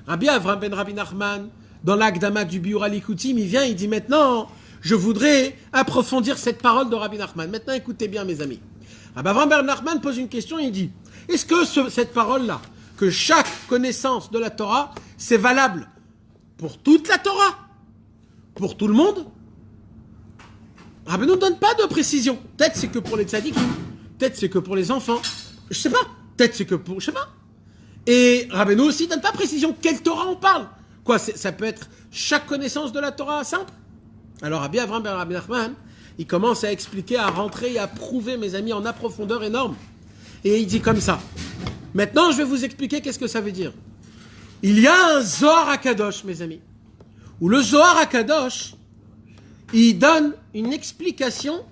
Rabbi Avram ben Rabbi Nachman, dans l'Akdama du Biur Alikutim, il vient, il dit maintenant, je voudrais approfondir cette parole de Rabbi Nachman. Maintenant, écoutez bien, mes amis. Rabbi Avram ben Nachman pose une question, il dit, est-ce que cette parole-là, que chaque connaissance de la Torah, c'est valable pour toute la Torah, pour tout le monde? Rabbi ne donne pas de précision. Peut-être c'est que pour les tzadikim, peut-être c'est que pour les enfants, je sais pas. Peut-être c'est que pour, je sais pas. Et Rabbi aussi donne pas précision. Quelle Torah on parle? Quoi, ça peut être chaque connaissance de la Torah simple? Alors Rabbi Avram ben Rabbi Nachman, il commence à expliquer, à rentrer et à prouver, mes amis, en profondeur énorme. Et il dit comme ça. Maintenant, je vais vous expliquer qu'est-ce que ça veut dire. Il y a un Zohar HaKadosh, mes amis, où le Zohar HaKadosh, il donne une explication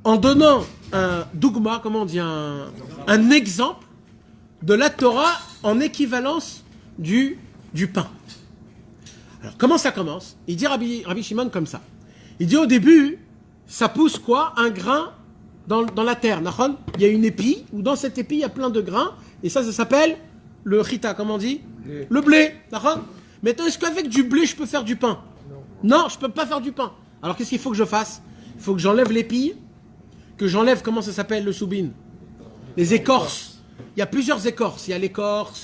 en donnant un dougma, comment on dit, un exemple de la Torah en équivalence du pain. Alors, comment ça commence? Il dit Rabbi Shimon comme ça. Il dit au début, ça pousse quoi? Un grain dans la terre. Il y a une épi, où dans cette épi, il y a plein de grains, et ça s'appelle le chita, comment on dit? Le blé. Maintenant, est-ce qu'avec du blé, je peux faire du pain? Non, je ne peux pas faire du pain. Alors, qu'est-ce qu'il faut que je fasse? Il faut que j'enlève l'épi, que j'enlève, comment ça s'appelle, le soubine? Les écorces. Il y a plusieurs écorces. Il y a l'écorce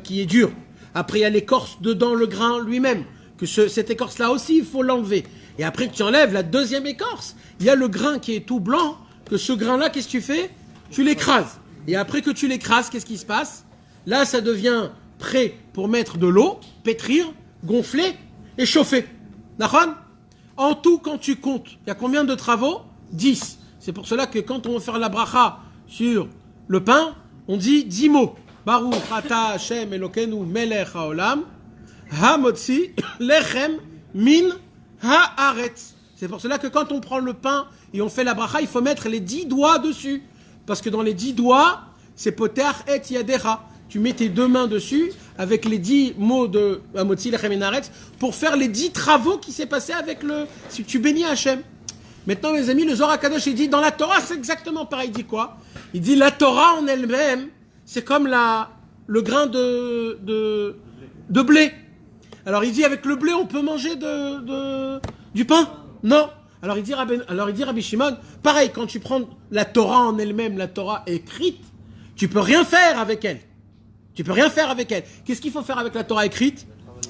qui est dure. Après, il y a l'écorce dedans, le grain lui-même. Que cette écorce-là aussi, il faut l'enlever. Et après que tu enlèves la deuxième écorce, il y a le grain qui est tout blanc, que ce grain-là, qu'est-ce que tu fais? Tu l'écrases. Et après que tu l'écrases, qu'est-ce qui se passe? Là, ça devient prêt pour mettre de l'eau, pétrir, gonfler et chauffer. D'accord? En tout, quand tu comptes, il y a combien de travaux? 10. C'est pour cela que quand on va faire la bracha sur le pain, on dit 10 mots. Baruch ata Hashem Elokeinu melech haolam hamotzi lechem min haaretz. C'est pour cela que quand on prend le pain et on fait la bracha, il faut mettre les 10 doigts dessus. Parce que dans les 10 doigts, c'est poter et yadecha. Tu mets tes deux mains dessus avec les 10 mots de hamotzi lechem min haaretz pour faire les 10 travaux qui s'est passé avec si tu bénis Hachem. Maintenant, mes amis, le Zohar HaKadosh, il dit, dans la Torah, c'est exactement pareil. Il dit quoi? Il dit, la Torah en elle-même, c'est comme le grain de blé. Alors, il dit, avec le blé, on peut manger du pain? Non. Alors, il dit Rabbi Shimon, pareil, quand tu prends la Torah en elle-même, la Torah écrite, tu peux rien faire avec elle. Tu peux rien faire avec elle. Qu'est-ce qu'il faut faire avec la Torah écrite?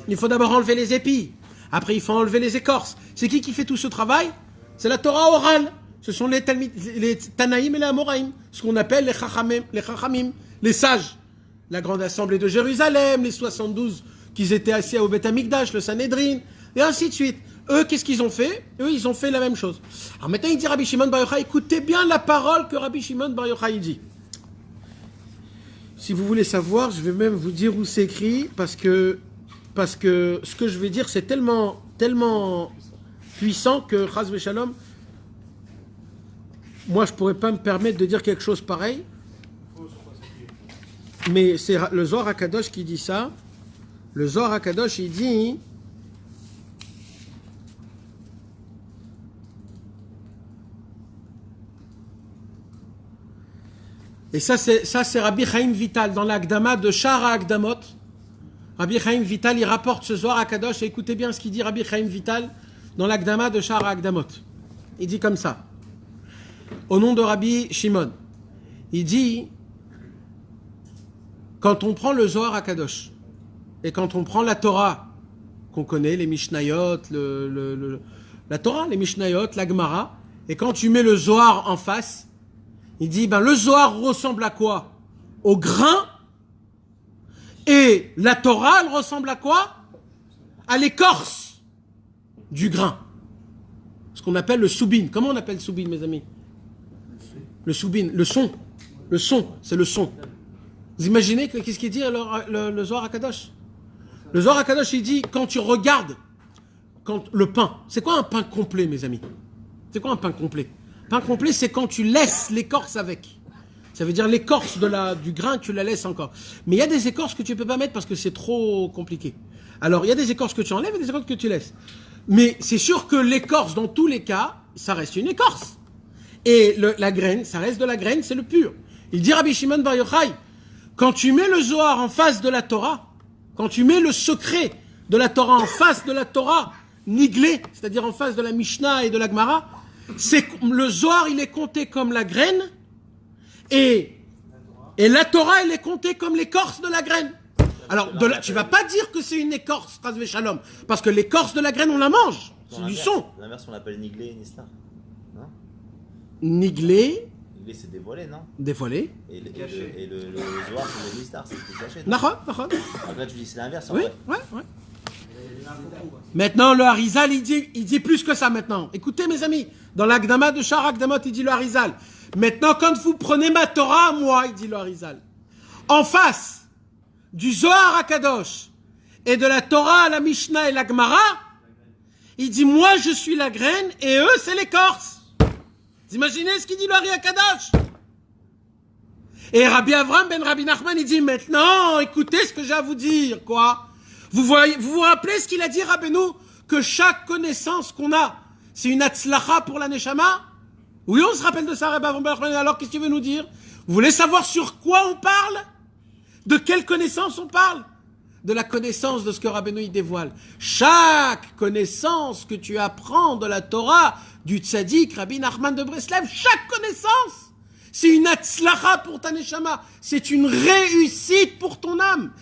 Il faut d'abord enlever les épis. Après, il faut enlever les écorces. C'est qui fait tout ce travail? C'est la Torah orale. Ce sont les Tanaïm et les Amoraïm. Ce qu'on appelle les Chachamim, les sages. La grande assemblée de Jérusalem, les 72 qui étaient assis au Beth Amikdash, le Sanhedrin, et ainsi de suite. Eux, qu'est-ce qu'ils ont fait? Eux, ils ont fait la même chose. Alors maintenant, il dit Rabbi Shimon Bar Yochai, écoutez bien la parole que Rabbi Shimon Bar Yochai dit. Si vous voulez savoir, je vais même vous dire où c'est écrit, parce que ce que je vais dire, c'est tellement puissant que, Chas v'Shalom, moi je pourrais pas me permettre de dire quelque chose pareil, mais c'est le Zohar HaKadosh qui dit ça. Le Zohar HaKadosh, il dit, et ça c'est Rabbi Chaim Vital dans l'Akdama de Shara Akdamot. Rabbi Chaim Vital, il rapporte ce Zohar HaKadosh, et écoutez bien ce qu'il dit Rabbi Chaim Vital dans l'Akdama de Shara Akdamot. Il dit comme ça, au nom de Rabbi Shimon, il dit, quand on prend le Zohar HaKadosh, et quand on prend la Torah, qu'on connaît, les Mishnayot, la Torah, les Mishnayot, la Gemara, et quand tu mets le Zohar en face, il dit, le Zohar ressemble à quoi? Au grain, et la Torah, elle ressemble à quoi? À l'écorce du grain. Ce qu'on appelle le soubine. Comment on appelle soubine, mes amis? Le soubine, le son. Le son, c'est le son. Vous imaginez qu'est-ce qu'il dit le Zohar HaKadosh? Le Zohar HaKadosh, il dit, quand tu regardes le pain, c'est quoi un pain complet, mes amis? C'est quoi un pain complet? Pain complet, c'est quand tu laisses l'écorce avec. Ça veut dire l'écorce du grain, tu la laisses encore. Mais il y a des écorces que tu ne peux pas mettre parce que c'est trop compliqué. Alors, il y a des écorces que tu enlèves et des écorces que tu laisses. Mais c'est sûr que l'écorce, dans tous les cas, ça reste une écorce. Et la graine, ça reste de la graine, c'est le pur. Il dit Rabbi Shimon Bar Yochai, quand tu mets le Zohar en face de la Torah, quand tu mets le secret de la Torah en face de la Torah niglée, c'est-à-dire en face de la Mishnah et de la Gemara, c'est le Zohar, il est compté comme la graine, et la Torah, elle est comptée comme l'écorce de la graine. Alors, tu vas pas dire que c'est une écorce, Chas v'Shalom, parce que l'écorce de la graine, on la mange. C'est du son. L'inverse, on l'appelle niglé et nistar. Non? Niglé. Niglé, c'est dévoilé, non? Dévoilé. Et le zohar, c'est le nistar, c'est tout caché. D'accord. Donc là, tu dis c'est l'inverse, en Oui, vrai. ouais. Maintenant, le Harizal, il dit plus que ça maintenant. Écoutez, mes amis, dans l'Akdama de Shar Akdamot, il dit le Harizal. Maintenant, quand vous prenez ma Torah, moi, il dit le Harizal, en face du Zohar à Kadosh et de la Torah à la Mishnah et la Gemara, il dit, moi, je suis la graine et eux, c'est l'écorce. Vous imaginez ce qu'il dit le Hari à Kadosh? Et Rabbi Avram ben Rabbi Nachman, il dit, maintenant, écoutez ce que j'ai à vous dire, quoi. Vous vous rappelez ce qu'il a dit, Rabbeinu, que chaque connaissance qu'on a, c'est une atzlacha pour la neshama? Oui, on se rappelle de ça, Rabbi Avram ben Nachman. Alors, qu'est-ce qu'il veut nous dire? Vous voulez savoir sur quoi on parle? De quelle connaissance on parle? De la connaissance de ce que Rabbeinu il dévoile. Chaque connaissance que tu apprends de la Torah, du tzaddik, Rabbi Nachman de Breslev, chaque connaissance, c'est une atzlacha pour ta neshama. C'est une réussite pour ton âme.